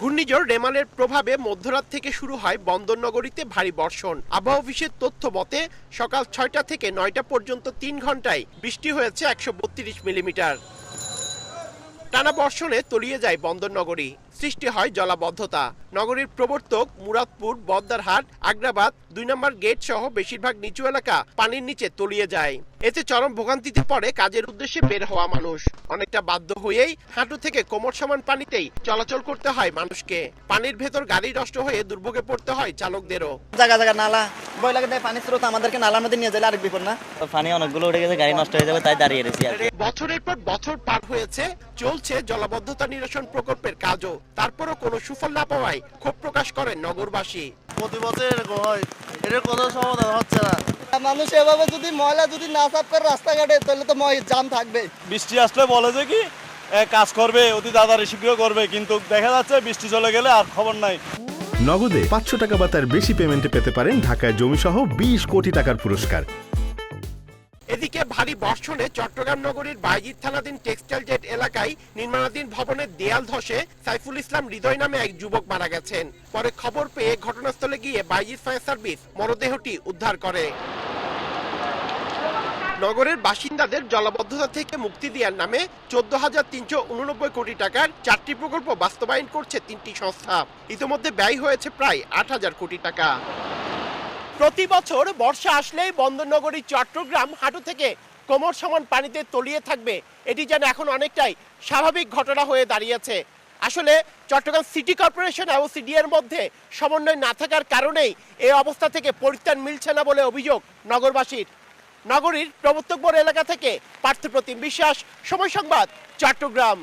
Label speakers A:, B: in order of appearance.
A: ঘূর্ণিঝড় রেমালের প্রভাবে মধ্যরাত থেকে শুরু হয় বন্দরনগরীতে ভারী বর্ষণ। আবহাওয়া অফিসের তথ্য মতে সকাল ৬টা থেকে ৯টা পর্যন্ত ৩ ঘন্টায় বৃষ্টি হয়েছে ১৩২ মিলিমিটার। টানা বর্ষণে তলিয়ে যায় বন্দরনগরী, সৃষ্টি হয় জলাবদ্ধতা। নগরীর প্রবর্তক মুরাদপুর, বদ্দারহাট, আগ্রাবাদ, ২ নম্বর গেট সহ বেশিরভাগ নিচু এলাকা পানির নিচে তলিয়ে যায়। এতে চরম ভোগান্তিতে পড়ে কাজের উদ্দেশ্যে বের হওয়া মানুষ। অনেকটা বাধ্য হয়েই হাঁটু থেকে কোমর সমান পানিতেই চলাচল করতে হয় মানুষকে। পানির ভেতর গাড়ি নষ্ট হয়ে দুর্ভোগে পড়তে হয় চালকদেরও।
B: জায়গা জায়গা নালা ভয় লাগে, পানির স্রোত আমাদেরকে নালার মধ্যে নিয়ে যাবে, আরেক বিপদ না।
C: পানি অনেকগুলো উঠে গেছে, গাড়ি নষ্ট হয়ে যাবে, তাই দাঁড়িয়ে রয়েছি।
A: বছরের পর বছর পার হয়েছে, চলছে জলাবদ্ধতা নিরসন প্রকল্পের কাজও, তারপরও কোনো সুফল না পাওয়ায় ক্ষোভ প্রকাশ করেন নগরবাসী।
D: প্রতি বছর এরকম হয়, এটার কোনো সমাধান হচ্ছে না।
B: মানুষ এভাবে যদি ময়লা যদি না সাফ করে রাস্তাঘাটে, তাহলে তো জাম থাকবে।
E: বৃষ্টি আসলে বলে যে কি কাজ করবে, অতি তাড়াতাড়ি শীঘ্র করবে, কিন্তু দেখা যাচ্ছে বৃষ্টি চলে গেলে আর খবর নাই।
F: নগদে ৫০০ টাকা বা তার বেশি পেমেন্টে পেতে পারেন ঢাকায় জমিসহ ২০ কোটি টাকার পুরস্কার।
A: এদিকে ভারী বর্ষণে চট্টগ্রাম নগরীর বাইজিৎ থানাধীন টেক্সটাইল জেট এলাকায় নির্মাণাধীন ভবনের দেয়াল ধসে সাইফুল ইসলাম হৃদয় নামে এক যুবক মারা গেছেন। পরে খবর পেয়ে ঘটনাস্থলে গিয়ে বাইজিৎ ফায়ার সার্ভিস মরদেহটি উদ্ধার করে। নগরের বাসিন্দাদের জলাবদ্ধতা থেকে মুক্তি দেওয়ার নামে ১৪,৩৮৯ কোটি টাকার ৪টি প্রকল্প বাস্তবায়ন করছে ৩টি সংস্থা। ইতিমধ্যে ব্যয় হয়েছে প্রায় ৮,০০০ কোটি টাকা। প্রতি বছর বর্ষা আসলেই বন্দরনগরী চট্টগ্রাম হাঁটু থেকে কোমর সমান পানিতে তলিয়ে থাকবে, এটি যেন এখন অনেকটাই স্বাভাবিক ঘটনা হয়ে দাঁড়িয়েছে। আসলে চট্টগ্রাম সিটি কর্পোরেশন এবং সিডিএর মধ্যে সমন্বয় না থাকার কারণেই এই অবস্থা থেকে পরিত্রাণ মিলছে না বলে অভিযোগ নগরবাসীর। নগরীর প্রবর্তকপুর এলাকা থেকে পার্থপ্রতিম বিশ্বাস, সময় সংবাদ, চট্টগ্রাম।